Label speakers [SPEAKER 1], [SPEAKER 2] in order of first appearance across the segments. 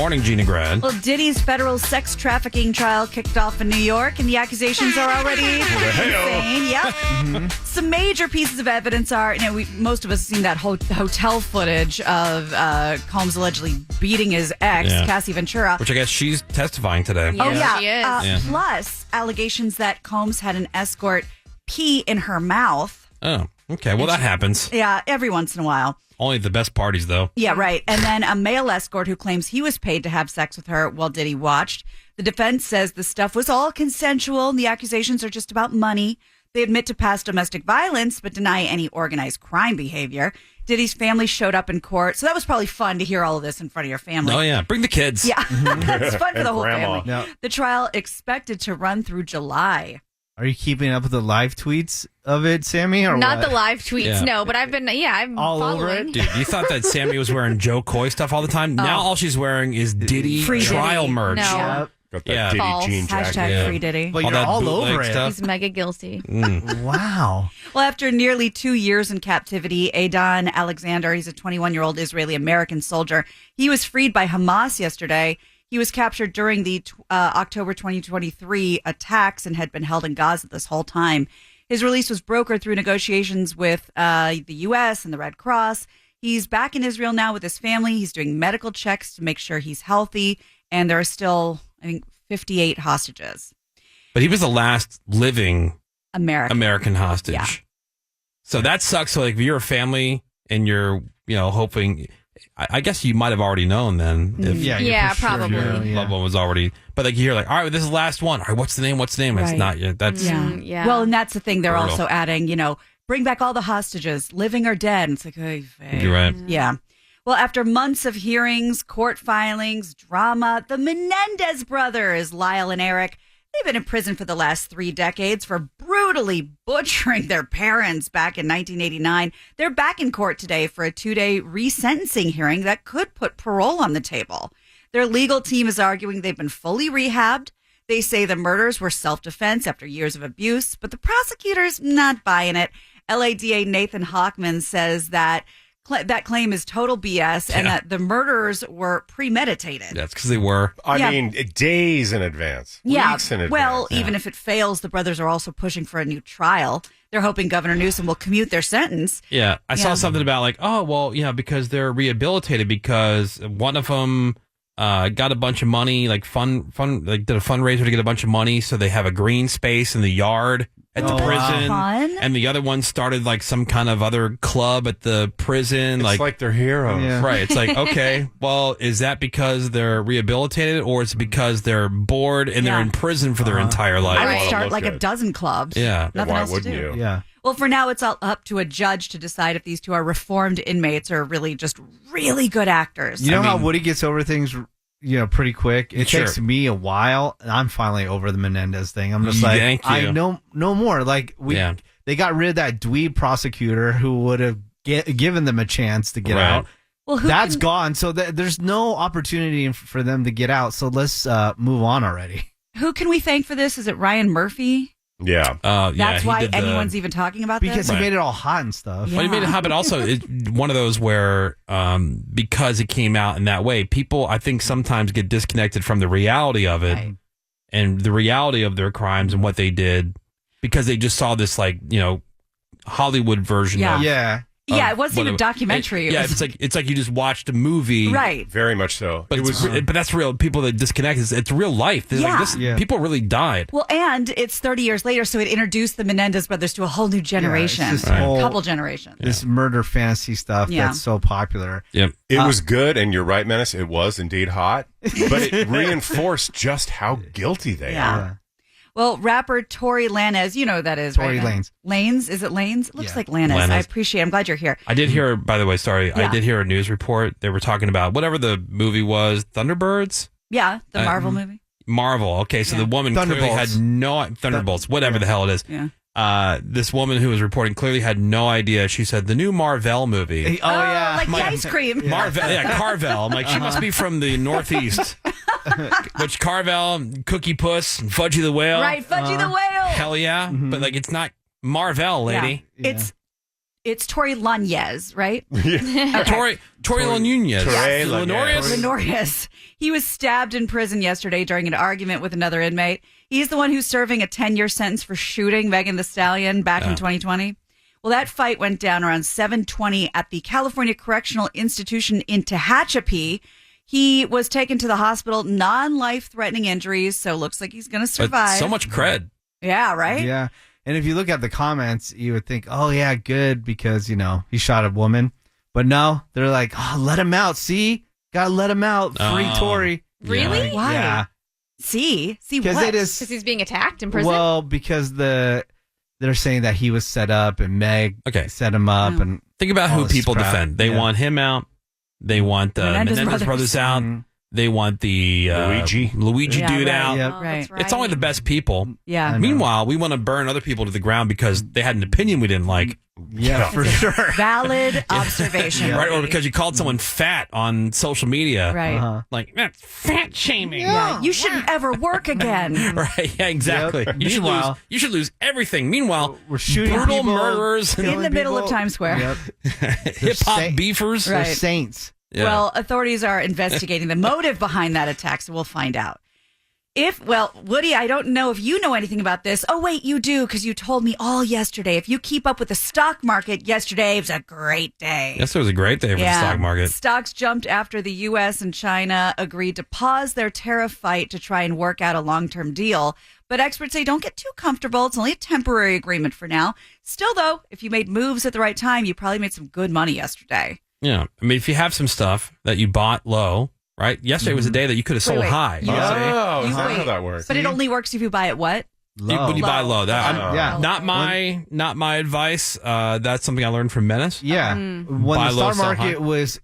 [SPEAKER 1] Morning, Gina Grad.
[SPEAKER 2] Well, Diddy's federal sex trafficking trial kicked off in New York, and the accusations are already insane. Yep. Some major pieces of evidence are, most of us have seen that hotel footage of Combs allegedly beating his ex, Cassie Ventura.
[SPEAKER 1] Which I guess she's testifying today.
[SPEAKER 2] Yeah,
[SPEAKER 3] she is.
[SPEAKER 2] Plus, allegations that Combs had an escort pee in her mouth.
[SPEAKER 1] Oh, okay. Well, that happens.
[SPEAKER 2] Yeah, every once in a while.
[SPEAKER 1] Only at the best parties, though.
[SPEAKER 2] Yeah, right. And then a male escort who claims he was paid to have sex with her while Diddy watched. The defense says the stuff was all consensual and the accusations are just about money. They admit to past domestic violence, but deny any organized crime behavior. Diddy's family showed up in court. So that was probably fun to hear all of this in front of your family.
[SPEAKER 1] Oh, yeah. Bring the kids.
[SPEAKER 2] Yeah, it's fun for the whole
[SPEAKER 4] Grandma.
[SPEAKER 2] family.
[SPEAKER 5] No.
[SPEAKER 2] The trial expected to run through July.
[SPEAKER 5] Are you keeping up with the live tweets of it, Sammy? Or
[SPEAKER 3] Not
[SPEAKER 5] what?
[SPEAKER 3] the live tweets,
[SPEAKER 1] Yeah.
[SPEAKER 3] no, but I'm
[SPEAKER 5] All
[SPEAKER 3] following.
[SPEAKER 5] over it?
[SPEAKER 1] Dude, you thought that Sammy was wearing Joe Coy stuff all the time? Now all she's wearing is Diddy
[SPEAKER 2] Free
[SPEAKER 1] trial
[SPEAKER 2] Diddy.
[SPEAKER 1] merch.
[SPEAKER 3] No.
[SPEAKER 5] Yep.
[SPEAKER 4] Got that
[SPEAKER 1] Yeah.
[SPEAKER 4] Diddy
[SPEAKER 3] False.
[SPEAKER 4] jean jacket.
[SPEAKER 2] Hashtag
[SPEAKER 1] Yeah.
[SPEAKER 2] free Diddy.
[SPEAKER 5] But
[SPEAKER 1] All
[SPEAKER 5] you're
[SPEAKER 1] that
[SPEAKER 5] all
[SPEAKER 1] bootleg
[SPEAKER 5] over it.
[SPEAKER 1] stuff.
[SPEAKER 3] He's mega guilty.
[SPEAKER 5] Wow.
[SPEAKER 2] Well, after nearly 2 years in captivity, Adon Alexander, he's a 21-year-old Israeli-American soldier. He was freed by Hamas yesterday. He was captured during the October 2023 attacks and had been held in Gaza this whole time. His release was brokered through negotiations with the U.S. and the Red Cross. He's back in Israel now with his family. He's doing medical checks to make sure he's healthy. And there are still, I think, 58 hostages.
[SPEAKER 1] But he was the last living
[SPEAKER 2] American.
[SPEAKER 1] hostage.
[SPEAKER 2] Yeah.
[SPEAKER 1] So that sucks. So, like, if you're a family and you're, hoping, I guess you might have already known then. If
[SPEAKER 3] Yeah,
[SPEAKER 5] for sure
[SPEAKER 3] probably.
[SPEAKER 5] know, yeah.
[SPEAKER 1] loved one was already, but like you hear, like, all right, this is the last one. All right, what's the name? It's
[SPEAKER 2] Right.
[SPEAKER 1] not yet. That's
[SPEAKER 3] Yeah.
[SPEAKER 2] Well, and that's the thing. They're
[SPEAKER 1] Brutal.
[SPEAKER 2] also adding, bring back all the hostages, living or dead. And it's like, hey,
[SPEAKER 1] you're right.
[SPEAKER 2] yeah. Well, after months of hearings, court filings, drama, the Menendez brothers, Lyle and Eric, they've been in prison for the last 3 decades for brutally butchering their parents back in 1989. They're back in court today for a 2-day resentencing hearing that could put parole on the table. Their legal team is arguing they've been fully rehabbed. They say the murders were self-defense after years of abuse, but the prosecutor's not buying it. LADA Nathan Hockman says that that claim is total BS and that the murders were premeditated.
[SPEAKER 1] That's because they were.
[SPEAKER 4] I mean, days in advance. Weeks in advance.
[SPEAKER 2] Well, even if it fails, the brothers are also pushing for a new trial. They're hoping Governor Newsom will commute their sentence.
[SPEAKER 1] Yeah. I saw something about like, oh, well, because they're rehabilitated because one of them got a bunch of money, like like did a fundraiser to get a bunch of money. So they have a green space in the yard at the prison.
[SPEAKER 2] Fun.
[SPEAKER 1] And the other one started like some kind of other club at the prison.
[SPEAKER 4] it's like they're heroes.
[SPEAKER 5] Yeah.
[SPEAKER 1] Right. It's like, okay, well, is that because they're rehabilitated or is it because they're bored and they're in prison for their entire life?
[SPEAKER 2] I would
[SPEAKER 3] Right.
[SPEAKER 2] start
[SPEAKER 4] Look
[SPEAKER 2] like a
[SPEAKER 4] good.
[SPEAKER 2] dozen clubs.
[SPEAKER 1] Yeah.
[SPEAKER 2] Nothing
[SPEAKER 4] Why
[SPEAKER 2] else to
[SPEAKER 4] wouldn't
[SPEAKER 2] do.
[SPEAKER 4] you?
[SPEAKER 5] Yeah.
[SPEAKER 2] Well, for now, it's all up to a judge to decide if these two are reformed inmates or really just really good actors.
[SPEAKER 5] You know how Woody gets over things, pretty quick? It
[SPEAKER 1] Sure.
[SPEAKER 5] takes me a while, and I'm finally over the Menendez thing. I'm just
[SPEAKER 1] Thank
[SPEAKER 5] like,
[SPEAKER 1] you.
[SPEAKER 5] I know no more. Like, they got rid of that dweeb prosecutor who would have given them a chance to get
[SPEAKER 1] Right.
[SPEAKER 5] out.
[SPEAKER 2] Well,
[SPEAKER 5] That's gone, so there's no opportunity for them to get out. So let's move on already.
[SPEAKER 2] who can we thank for this? Is it Ryan Murphy?
[SPEAKER 4] Yeah.
[SPEAKER 2] That's
[SPEAKER 1] he
[SPEAKER 2] why
[SPEAKER 1] did the-
[SPEAKER 2] anyone's even talking about
[SPEAKER 5] Because
[SPEAKER 2] this?
[SPEAKER 5] he
[SPEAKER 1] Right.
[SPEAKER 5] made it all hot and stuff.
[SPEAKER 1] Well, he made it hot, but also it's one of those where because it came out in that way, people I think sometimes get disconnected from the reality of it
[SPEAKER 2] Right.
[SPEAKER 1] and the reality of their crimes and what they did because they just saw this Hollywood version
[SPEAKER 2] Yeah.
[SPEAKER 1] of
[SPEAKER 5] Yeah.
[SPEAKER 2] Yeah, it wasn't even a
[SPEAKER 1] whatever.
[SPEAKER 2] documentary. It
[SPEAKER 1] Yeah,
[SPEAKER 2] was-
[SPEAKER 1] it's like you just watched a movie,
[SPEAKER 2] right.
[SPEAKER 4] Very much so.
[SPEAKER 1] But but that's real. People that disconnect, it's real life. There's
[SPEAKER 2] Yeah.
[SPEAKER 5] Yeah.
[SPEAKER 1] People really died.
[SPEAKER 2] Well, and it's 30 years later, so it introduced the Menendez brothers to a whole new generation,
[SPEAKER 5] this whole-
[SPEAKER 2] couple generations.
[SPEAKER 5] This murder fantasy stuff
[SPEAKER 2] Yeah.
[SPEAKER 5] that's so popular.
[SPEAKER 1] Yep.
[SPEAKER 4] It was good, and you're right, Menace. It was indeed hot, but it reinforced just how guilty they
[SPEAKER 2] Yeah.
[SPEAKER 4] are.
[SPEAKER 2] Well, rapper Tory Lanez, you know who that is,
[SPEAKER 5] Tory
[SPEAKER 2] right?
[SPEAKER 5] Lanez.
[SPEAKER 2] Lanes? Is it Lanes? It looks
[SPEAKER 5] Yeah.
[SPEAKER 2] like Lanez.
[SPEAKER 1] Lanez.
[SPEAKER 2] I appreciate it. I'm glad you're here.
[SPEAKER 1] I did hear, by the way, sorry, I
[SPEAKER 2] Yeah.
[SPEAKER 1] did hear a news report. They were talking about whatever the movie was, Thunderbirds?
[SPEAKER 2] Yeah, the Marvel movie.
[SPEAKER 1] Marvel. Okay, so
[SPEAKER 2] Yeah.
[SPEAKER 1] the woman clearly
[SPEAKER 5] Thunderbolts.
[SPEAKER 1] had no Thunderbolts, whatever the hell it is.
[SPEAKER 2] Yeah.
[SPEAKER 1] This woman who was reporting clearly had no idea. She said the new Marvel movie.
[SPEAKER 5] Oh, yeah.
[SPEAKER 2] Like the ice cream.
[SPEAKER 1] Marvel, yeah, Carvel. I'm like, she must be from the Northeast. Which Carvel, Cookie Puss, and Fudgy the Whale.
[SPEAKER 2] Right, Fudgy the Whale.
[SPEAKER 1] Hell yeah. But like, it's not Marvel, lady.
[SPEAKER 2] Yeah. It's It's Tory Lanez, right?
[SPEAKER 1] Tori Lanunez.
[SPEAKER 4] Torre
[SPEAKER 1] Lanorius?
[SPEAKER 2] Lenorius. He was stabbed in prison yesterday during an argument with another inmate. He's the one who's serving a 10-year sentence for shooting Megan Thee Stallion back in 2020. Well, that fight went down around 7:20 at the California Correctional Institution in Tehachapi. He was taken to the hospital, non-life-threatening injuries, so looks like he's going to survive.
[SPEAKER 1] But so much cred.
[SPEAKER 2] Yeah, right?
[SPEAKER 5] Yeah. And if you look at the comments, you would think, oh, yeah, good, because, he shot a woman. But no, they're like, oh, let him out. See? Got to let him out. Free Tory.
[SPEAKER 3] Really?
[SPEAKER 5] Yeah.
[SPEAKER 2] Why?
[SPEAKER 5] Yeah.
[SPEAKER 2] See
[SPEAKER 5] Because
[SPEAKER 2] what?
[SPEAKER 5] it is.
[SPEAKER 3] Because he's being attacked in prison?
[SPEAKER 5] Well, because they're saying that he was set up and Meg set him up.
[SPEAKER 2] Oh.
[SPEAKER 5] And
[SPEAKER 1] Think about
[SPEAKER 5] all
[SPEAKER 1] who
[SPEAKER 5] this
[SPEAKER 1] people
[SPEAKER 5] crap.
[SPEAKER 1] defend. They want him out. They want the Menendez brothers out.
[SPEAKER 5] Mhm.
[SPEAKER 1] They want the Luigi
[SPEAKER 2] Yeah,
[SPEAKER 1] dude
[SPEAKER 2] right.
[SPEAKER 1] out.
[SPEAKER 5] Yep.
[SPEAKER 3] Oh,
[SPEAKER 2] Right.
[SPEAKER 3] that's right.
[SPEAKER 1] It's only the best people.
[SPEAKER 2] Yeah.
[SPEAKER 5] I know.
[SPEAKER 1] Meanwhile, we want to burn other people to the ground because they had an opinion we didn't like.
[SPEAKER 5] Yeah, for sure.
[SPEAKER 2] Valid observation.
[SPEAKER 1] Right? Or because you called someone fat on social media.
[SPEAKER 2] Right.
[SPEAKER 5] Uh-huh.
[SPEAKER 1] Like, that's fat shaming.
[SPEAKER 2] Yeah. You shouldn't ever work again.
[SPEAKER 1] Right. Yeah, exactly.
[SPEAKER 5] Yep.
[SPEAKER 1] You should lose everything. Meanwhile,
[SPEAKER 5] We're shooting
[SPEAKER 1] brutal
[SPEAKER 5] people,
[SPEAKER 1] murderers,
[SPEAKER 5] killing
[SPEAKER 2] In the middle of
[SPEAKER 5] people.
[SPEAKER 2] Times Square.
[SPEAKER 5] Yep.
[SPEAKER 1] hip hop
[SPEAKER 5] sa-
[SPEAKER 1] beefers.
[SPEAKER 5] They're
[SPEAKER 2] Right.
[SPEAKER 5] saints.
[SPEAKER 1] Yeah.
[SPEAKER 2] Well, authorities are investigating the motive behind that attack, so we'll find out. Woody, I don't know if you know anything about this. Oh, wait, you do, because you told me all yesterday. If you keep up with the stock market yesterday, it was a great day.
[SPEAKER 1] Yes, it was a great day for the stock market.
[SPEAKER 2] Stocks jumped after the U.S. and China agreed to pause their tariff fight to try and work out a long-term deal. But experts say don't get too comfortable. It's only a temporary agreement for now. Still, though, if you made moves at the right time, you probably made some good money yesterday.
[SPEAKER 1] Yeah. I mean, if you have some stuff that you bought low, right? Yesterday was a day that you could have sold
[SPEAKER 2] Wait.
[SPEAKER 1] high.
[SPEAKER 2] You-
[SPEAKER 4] Oh, is that
[SPEAKER 2] Wait.
[SPEAKER 4] how that works?
[SPEAKER 2] But it only works if you buy it what?
[SPEAKER 1] When you buy low. That,
[SPEAKER 2] Low.
[SPEAKER 5] Yeah.
[SPEAKER 1] Not my advice. That's something I learned from Menace.
[SPEAKER 5] Yeah.
[SPEAKER 2] Mm.
[SPEAKER 5] When
[SPEAKER 1] Buy
[SPEAKER 5] the
[SPEAKER 1] low,
[SPEAKER 5] stock
[SPEAKER 1] sell
[SPEAKER 5] market
[SPEAKER 1] high.
[SPEAKER 5] was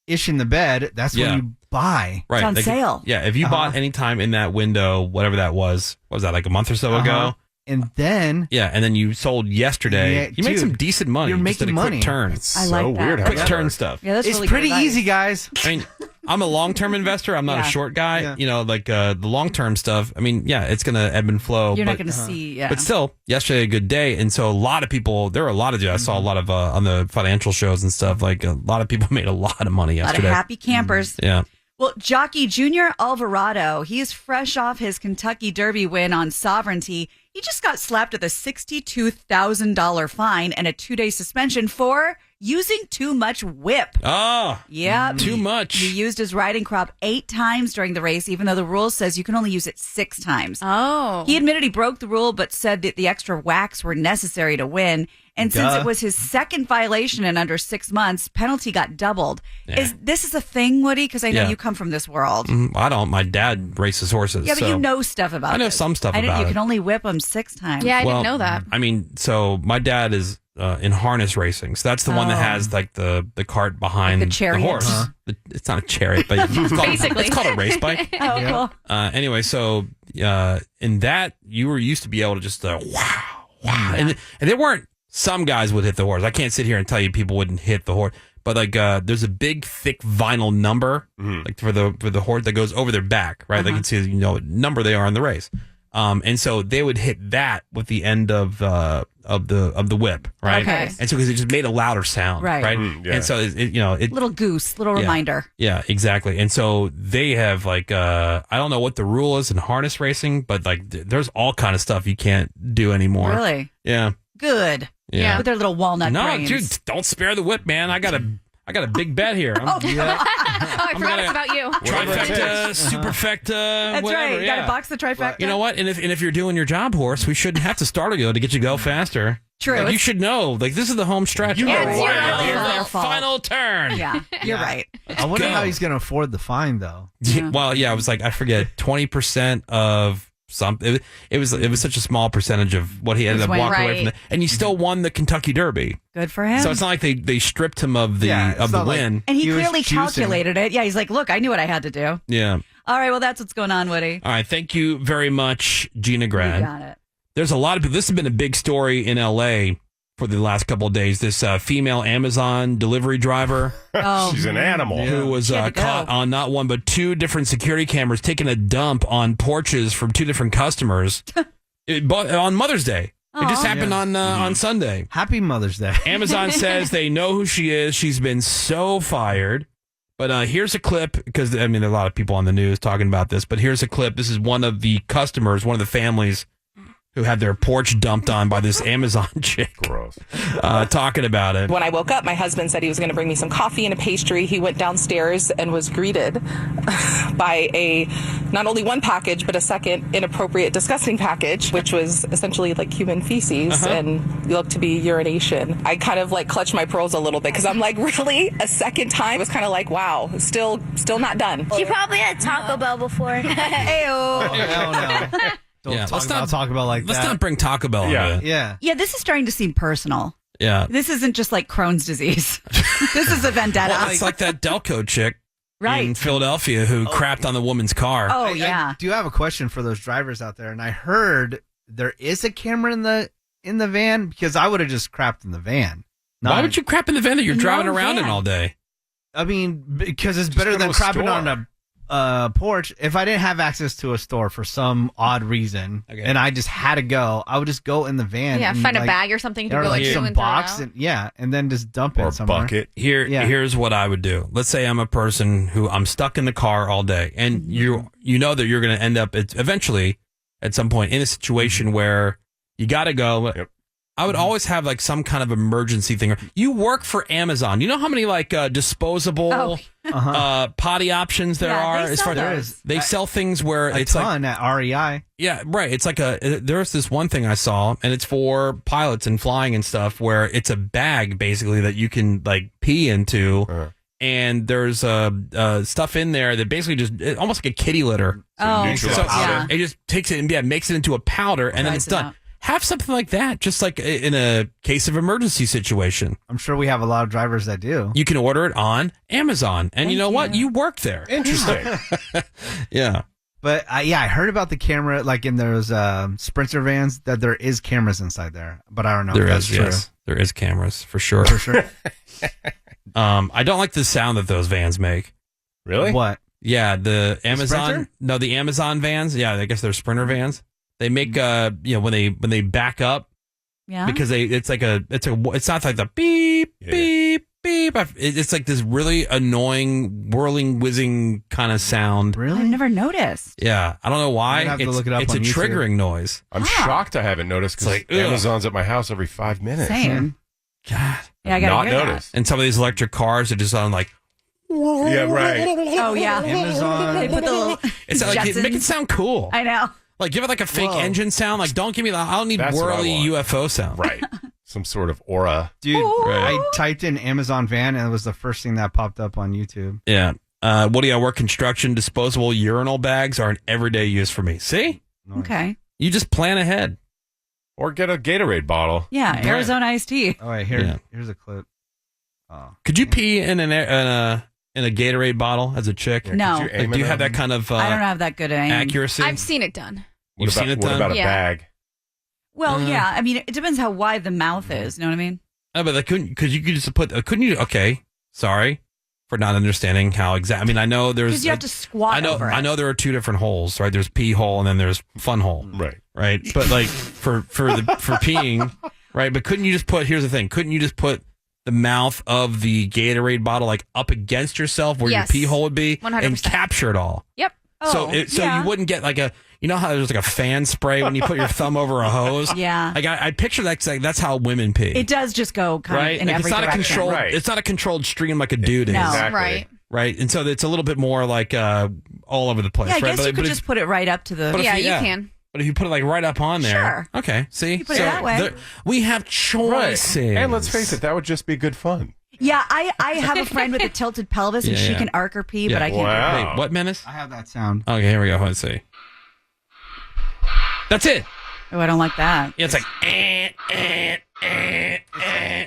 [SPEAKER 5] ishing the bed, that's
[SPEAKER 1] Yeah.
[SPEAKER 5] when you buy.
[SPEAKER 1] Right.
[SPEAKER 2] It's on
[SPEAKER 1] They could-
[SPEAKER 2] sale.
[SPEAKER 1] Yeah. If you bought any time in that window, whatever that was, what was that, like a month or so ago?
[SPEAKER 5] And then
[SPEAKER 1] Yeah. And then you sold yesterday.
[SPEAKER 5] Yeah,
[SPEAKER 1] you made
[SPEAKER 5] dude,
[SPEAKER 1] some decent money.
[SPEAKER 5] you're
[SPEAKER 1] Just
[SPEAKER 5] making
[SPEAKER 1] did a
[SPEAKER 5] money.
[SPEAKER 1] quick turn.
[SPEAKER 4] It's
[SPEAKER 2] I
[SPEAKER 4] so
[SPEAKER 2] like that.
[SPEAKER 4] weird how
[SPEAKER 1] Quick
[SPEAKER 4] that
[SPEAKER 1] turn
[SPEAKER 4] works.
[SPEAKER 1] stuff.
[SPEAKER 2] Yeah, that's
[SPEAKER 5] it's
[SPEAKER 2] really
[SPEAKER 5] pretty
[SPEAKER 2] good advice.
[SPEAKER 5] easy, guys.
[SPEAKER 1] I mean, I'm a long-term investor. I'm not
[SPEAKER 2] Yeah.
[SPEAKER 1] a short guy.
[SPEAKER 5] Yeah.
[SPEAKER 1] You know, like the long-term stuff. I mean, yeah, it's going to ebb and flow.
[SPEAKER 2] You're
[SPEAKER 1] but,
[SPEAKER 2] not going to see. Yeah.
[SPEAKER 1] But still, yesterday a good day, and so a lot of people. There were a lot of. I saw a lot of on the financial shows and stuff. Like a lot of people made a lot of money
[SPEAKER 2] a lot of
[SPEAKER 1] yesterday.
[SPEAKER 2] happy campers.
[SPEAKER 1] Yeah.
[SPEAKER 2] Well, jockey Junior Alvarado, he's fresh off his Kentucky Derby win on Sovereignty. He just got slapped with a $62,000 fine and a 2-day suspension for using too much whip.
[SPEAKER 1] Oh,
[SPEAKER 2] Yep.
[SPEAKER 1] too much.
[SPEAKER 2] He used his riding crop 8 times during the race, even though the rule says you can only use it 6 times.
[SPEAKER 3] Oh.
[SPEAKER 2] He admitted he broke the rule, but said that the extra whacks were necessary to win. And since
[SPEAKER 5] Duh.
[SPEAKER 2] it was his second violation in under 6 months, penalty got doubled.
[SPEAKER 1] Yeah.
[SPEAKER 2] This is a thing, Woody? Because I know
[SPEAKER 1] Yeah.
[SPEAKER 2] you come from this world.
[SPEAKER 1] I don't. My dad races horses.
[SPEAKER 2] Yeah, but
[SPEAKER 1] so-
[SPEAKER 2] you know stuff about it.
[SPEAKER 1] I know some stuff
[SPEAKER 2] didn't-
[SPEAKER 1] about
[SPEAKER 2] You
[SPEAKER 1] it.
[SPEAKER 2] can only whip them 6 times.
[SPEAKER 3] Yeah, I
[SPEAKER 1] Well,
[SPEAKER 3] didn't know that.
[SPEAKER 1] I mean, so my dad is in harness racing. So that's the one that
[SPEAKER 2] Oh.
[SPEAKER 1] has like the cart behind
[SPEAKER 2] Like the chariot.
[SPEAKER 1] horse. It's not a chariot, but it's called,
[SPEAKER 3] Basically.
[SPEAKER 1] it's called a race bike.
[SPEAKER 2] Oh, cool.
[SPEAKER 1] Anyway, so in that you were used to be able to just wow, and there weren't. Some guys would hit the horse. I can't sit here and tell you people wouldn't hit the horse, but like there's a big thick vinyl number like for the horse that goes over their back, right? They can see what number they are in the race. And so they would hit that with the end of the whip, right?
[SPEAKER 2] Okay.
[SPEAKER 1] And so because it just made a louder sound,
[SPEAKER 2] Right.
[SPEAKER 1] right?
[SPEAKER 4] Yeah.
[SPEAKER 1] And so it
[SPEAKER 2] Little goose, little reminder.
[SPEAKER 1] yeah, exactly. And so they have like I don't know what the rule is in harness racing, but like there's all kind of stuff you can't do anymore.
[SPEAKER 2] Really?
[SPEAKER 1] Yeah.
[SPEAKER 2] Good.
[SPEAKER 1] Yeah.
[SPEAKER 2] With their little walnut
[SPEAKER 1] No,
[SPEAKER 2] brains.
[SPEAKER 1] dude, don't spare the whip, man. I got a big bet here.
[SPEAKER 3] Oh, I forgot
[SPEAKER 1] gonna-
[SPEAKER 3] it's about you.
[SPEAKER 1] Trifecta, superfecta,
[SPEAKER 2] That's
[SPEAKER 1] whatever.
[SPEAKER 2] right. You
[SPEAKER 1] yeah.
[SPEAKER 2] got to box the trifecta.
[SPEAKER 1] You know what? And if you're doing your job, horse, we shouldn't have to start go to get you go faster.
[SPEAKER 2] True.
[SPEAKER 1] Like, you
[SPEAKER 2] It's-
[SPEAKER 1] should know. Like this is the home stretch.
[SPEAKER 2] Yeah,
[SPEAKER 1] Oh,
[SPEAKER 2] it's your
[SPEAKER 1] wow.
[SPEAKER 2] own
[SPEAKER 1] Here's
[SPEAKER 2] fault.
[SPEAKER 1] the final turn.
[SPEAKER 2] Yeah, you're right.
[SPEAKER 5] I wonder
[SPEAKER 1] go.
[SPEAKER 5] how he's going to afford the fine, though.
[SPEAKER 1] Well, yeah, it was like I forget 20% of something. It was such a small percentage of what he ended up
[SPEAKER 2] His win.
[SPEAKER 1] walking away
[SPEAKER 3] Right.
[SPEAKER 1] from, and he still won the Kentucky Derby.
[SPEAKER 2] Good for him.
[SPEAKER 1] So it's not like they stripped him of the
[SPEAKER 5] Yeah, it's
[SPEAKER 1] of the
[SPEAKER 5] not like-
[SPEAKER 1] win.
[SPEAKER 2] and he
[SPEAKER 5] He was
[SPEAKER 2] clearly
[SPEAKER 5] juicing.
[SPEAKER 2] calculated it. Yeah, he's like, look, I knew what I had to do.
[SPEAKER 1] Yeah.
[SPEAKER 2] All right, well, that's what's going on, Woody.
[SPEAKER 1] All right. Thank you very much, Gina
[SPEAKER 2] You
[SPEAKER 1] Grad.
[SPEAKER 2] got it.
[SPEAKER 1] There's a lot of people. This has been a big story in L.A. for the last couple of days. This female Amazon delivery driver
[SPEAKER 2] Oh,
[SPEAKER 4] She's an animal.
[SPEAKER 1] who was
[SPEAKER 2] She had to go.
[SPEAKER 1] caught on not one but 2 different security cameras taking a dump on porches from 2 different customers on Mother's Day. It just happened on Sunday.
[SPEAKER 5] Happy Mother's Day.
[SPEAKER 1] Amazon says they know who she is. She's been so fired. But here's a clip, because, I mean, there are a lot of people on the news talking about this, but here's a clip. This is one of the customers, one of the families who had their porch dumped on by this Amazon chick.
[SPEAKER 4] Gross.
[SPEAKER 1] Talking about it.
[SPEAKER 6] When I woke up, my husband said he was going to bring me some coffee and a pastry. He went downstairs and was greeted by not only one package, but a second inappropriate, disgusting package, which was essentially like human feces and looked to be urination. I kind of like clutched my pearls a little bit because I'm like, really? A second time? It was kind of like, wow, still not done.
[SPEAKER 7] She probably had Taco Bell before.
[SPEAKER 2] Ayo.
[SPEAKER 5] Oh, hell no. Don't talk about Taco Bell like that.
[SPEAKER 1] Let's not bring Taco Bell into it.
[SPEAKER 5] Yeah.
[SPEAKER 2] Yeah, this is starting to seem personal.
[SPEAKER 1] Yeah.
[SPEAKER 2] This isn't just like Crohn's disease. This is a vendetta.
[SPEAKER 1] Well, it's like that Delco chick in
[SPEAKER 2] Right.
[SPEAKER 1] Philadelphia who crapped on the woman's car.
[SPEAKER 2] Oh,
[SPEAKER 5] I
[SPEAKER 2] yeah.
[SPEAKER 5] do have a question for those drivers out there, and I heard there is a camera in the van, because I would have just crapped in the van.
[SPEAKER 1] Why would you crap in the van that you're
[SPEAKER 2] In your
[SPEAKER 1] driving
[SPEAKER 2] own
[SPEAKER 1] around in
[SPEAKER 2] van.
[SPEAKER 1] all day?
[SPEAKER 5] I mean, because it's better
[SPEAKER 4] go to
[SPEAKER 5] than
[SPEAKER 4] a
[SPEAKER 5] crapping
[SPEAKER 4] store.
[SPEAKER 5] on a porch. If I didn't have access to a store for some odd reason,
[SPEAKER 1] Okay.
[SPEAKER 5] and I just had to go, I would just go in the van.
[SPEAKER 3] Yeah,
[SPEAKER 5] and
[SPEAKER 3] find a
[SPEAKER 5] like,
[SPEAKER 3] bag or something to
[SPEAKER 5] or
[SPEAKER 3] go
[SPEAKER 5] like
[SPEAKER 3] into
[SPEAKER 5] some
[SPEAKER 3] and throw
[SPEAKER 5] box,
[SPEAKER 3] out.
[SPEAKER 5] and then just dump
[SPEAKER 4] Or
[SPEAKER 5] it somewhere.
[SPEAKER 4] bucket.
[SPEAKER 1] Here's what I would do. Let's say I'm a person who I'm stuck in the car all day, and you know that you're going to end up eventually at some point in a situation where you got to go.
[SPEAKER 4] Yep.
[SPEAKER 1] I would always have like some kind of emergency thing. You work for Amazon. You know how many like disposable potty options there
[SPEAKER 2] Yeah,
[SPEAKER 1] are?
[SPEAKER 2] they
[SPEAKER 1] As
[SPEAKER 2] sell
[SPEAKER 1] far
[SPEAKER 5] There
[SPEAKER 2] those.
[SPEAKER 5] is
[SPEAKER 1] they sell things where
[SPEAKER 5] a
[SPEAKER 1] it's like
[SPEAKER 5] ton at REI.
[SPEAKER 1] yeah, right. It's like there's this one thing I saw, and it's for pilots and flying and stuff, where it's a bag basically that you can like pee into, and there's stuff in there that basically just almost like a kitty litter.
[SPEAKER 2] Oh,
[SPEAKER 4] neutral
[SPEAKER 1] So
[SPEAKER 2] yeah.
[SPEAKER 1] it just takes it and makes it into a powder, and then
[SPEAKER 2] Dries
[SPEAKER 1] it's
[SPEAKER 2] it
[SPEAKER 1] done.
[SPEAKER 2] out.
[SPEAKER 1] Have something like that, just like in a case of emergency situation.
[SPEAKER 5] I'm sure we have a lot of drivers that do.
[SPEAKER 1] You can order it on Amazon, and you know what? You work there.
[SPEAKER 4] Interesting.
[SPEAKER 1] Yeah.
[SPEAKER 5] But I heard about the camera, like in those Sprinter vans, that there is cameras inside there. But I don't know
[SPEAKER 1] There
[SPEAKER 5] if that's
[SPEAKER 1] is,
[SPEAKER 5] true.
[SPEAKER 1] yes. There is cameras for sure.
[SPEAKER 5] For sure.
[SPEAKER 1] I don't like the sound that those vans make.
[SPEAKER 4] Really?
[SPEAKER 5] What?
[SPEAKER 1] Yeah, the Amazon.
[SPEAKER 5] Sprinter?
[SPEAKER 1] No, the Amazon vans. Yeah, I guess they're Sprinter vans. They make when they back up
[SPEAKER 2] Yeah.
[SPEAKER 1] because it's not like the beep beep beep. It's like this really annoying whirling whizzing kind of sound.
[SPEAKER 5] Really?
[SPEAKER 2] I've never noticed.
[SPEAKER 1] Yeah, I don't know why.
[SPEAKER 5] I'm gonna have to
[SPEAKER 1] It's,
[SPEAKER 5] look it up
[SPEAKER 1] it's a
[SPEAKER 5] on YouTube.
[SPEAKER 1] triggering noise.
[SPEAKER 4] I'm shocked I haven't noticed because
[SPEAKER 1] It's like, ugh.
[SPEAKER 4] Amazon's at my house every 5 minutes.
[SPEAKER 2] Same.
[SPEAKER 1] God.
[SPEAKER 2] Yeah, I
[SPEAKER 4] Not
[SPEAKER 2] gotta hear
[SPEAKER 4] noticed.
[SPEAKER 1] And some of these electric cars are just on like.
[SPEAKER 4] Yeah, right.
[SPEAKER 2] that. Oh, yeah. They
[SPEAKER 5] Amazon.
[SPEAKER 2] put the little
[SPEAKER 1] It's like
[SPEAKER 2] Jetsons.
[SPEAKER 1] make it sound cool.
[SPEAKER 2] I know.
[SPEAKER 1] Like give it like a fake
[SPEAKER 5] Whoa.
[SPEAKER 1] engine sound. Like don't give me the. I don't need
[SPEAKER 4] That's what I
[SPEAKER 1] whirly
[SPEAKER 4] want.
[SPEAKER 1] UFO sound.
[SPEAKER 4] Right. Some sort of aura.
[SPEAKER 5] Dude,
[SPEAKER 1] Right.
[SPEAKER 5] I typed in Amazon van, and it was the first thing that popped up on YouTube.
[SPEAKER 1] Yeah. What do you work construction? Disposable urinal bags are an everyday use for me. See,
[SPEAKER 2] Okay.
[SPEAKER 1] you just plan ahead.
[SPEAKER 4] Or get a Gatorade bottle.
[SPEAKER 2] Yeah.
[SPEAKER 1] Right.
[SPEAKER 2] Arizona iced tea.
[SPEAKER 5] Oh, wait,
[SPEAKER 1] Yeah.
[SPEAKER 5] here's a clip. Oh.
[SPEAKER 1] Could you pee in a Gatorade bottle as a chick?
[SPEAKER 4] Yeah,
[SPEAKER 2] No.
[SPEAKER 4] could you aim
[SPEAKER 1] Like, do you
[SPEAKER 4] it
[SPEAKER 1] have
[SPEAKER 4] up?
[SPEAKER 1] that kind of
[SPEAKER 2] I don't have that good aim.
[SPEAKER 1] accuracy?
[SPEAKER 3] I've seen it done.
[SPEAKER 4] What
[SPEAKER 1] You've
[SPEAKER 4] about,
[SPEAKER 1] seen it
[SPEAKER 4] what
[SPEAKER 1] done?
[SPEAKER 4] about a
[SPEAKER 3] Yeah.
[SPEAKER 4] bag?
[SPEAKER 2] Well, yeah. I mean, it depends how wide the mouth is. You know what I mean?
[SPEAKER 1] No, but because you could just put. Couldn't you? Okay, sorry for not understanding how exact. I mean, I know there's.
[SPEAKER 2] Because you have to squat
[SPEAKER 1] I know.
[SPEAKER 2] over it.
[SPEAKER 1] I know there are two different holes, right? There's pee hole and then there's fun hole,
[SPEAKER 4] Right.
[SPEAKER 1] right? But like for peeing, right? But couldn't you just put? Here's the thing: couldn't you just put the mouth of the Gatorade bottle like up against yourself where
[SPEAKER 3] Yes.
[SPEAKER 1] your pee hole would be,
[SPEAKER 3] 100%.
[SPEAKER 1] and capture it all?
[SPEAKER 3] Yep.
[SPEAKER 2] Oh,
[SPEAKER 1] So
[SPEAKER 2] yeah.
[SPEAKER 1] you wouldn't get like a. You know how there's like a fan spray when you put your thumb over a hose?
[SPEAKER 2] Yeah.
[SPEAKER 1] Like I picture that's how women pee.
[SPEAKER 2] It does just go kind
[SPEAKER 1] Right?
[SPEAKER 2] of in
[SPEAKER 1] Like
[SPEAKER 2] every
[SPEAKER 1] it's not
[SPEAKER 2] direction.
[SPEAKER 1] a controlled.
[SPEAKER 4] Right.
[SPEAKER 1] It's not a controlled stream like a dude is.
[SPEAKER 2] No.
[SPEAKER 4] Exactly.
[SPEAKER 3] Right.
[SPEAKER 1] Right, and so it's a little bit more like all over the place.
[SPEAKER 2] Yeah, I
[SPEAKER 1] right?
[SPEAKER 2] guess you could
[SPEAKER 1] if-
[SPEAKER 2] just put it right up to the.
[SPEAKER 1] But if
[SPEAKER 3] Yeah,
[SPEAKER 1] you-
[SPEAKER 3] you
[SPEAKER 1] yeah.
[SPEAKER 3] can.
[SPEAKER 1] But if you put it like right up on there,
[SPEAKER 2] Sure.
[SPEAKER 1] okay. See,
[SPEAKER 2] You put it that way.
[SPEAKER 1] we have
[SPEAKER 4] Right.
[SPEAKER 1] choices.
[SPEAKER 4] And let's face it, that would just be good fun.
[SPEAKER 2] Yeah, I have a friend with a tilted pelvis and
[SPEAKER 1] Yeah,
[SPEAKER 2] she
[SPEAKER 1] yeah.
[SPEAKER 2] can arc her pee,
[SPEAKER 1] Yeah.
[SPEAKER 2] but I can't.
[SPEAKER 4] Wow.
[SPEAKER 1] Wait, what menace?
[SPEAKER 5] I have that sound.
[SPEAKER 1] Okay, here we go. Let's see. That's it.
[SPEAKER 2] Oh, I don't like that.
[SPEAKER 1] Yeah, it's like.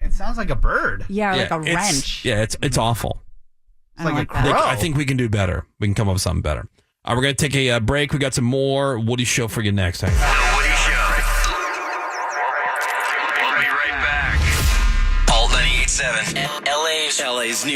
[SPEAKER 5] It sounds like a bird.
[SPEAKER 2] Yeah, or
[SPEAKER 1] yeah,
[SPEAKER 2] like a
[SPEAKER 1] it's-
[SPEAKER 2] wrench.
[SPEAKER 1] Yeah, it's awful.
[SPEAKER 2] I don't
[SPEAKER 5] like
[SPEAKER 2] like
[SPEAKER 5] a
[SPEAKER 2] that.
[SPEAKER 5] crow.
[SPEAKER 1] I think we can do better. We can come up with something better. We're going to take a break. We got some more Woody Show for you next. Hang on.
[SPEAKER 8] The Woody Show. We'll be right back. Alt 98.7. LA's new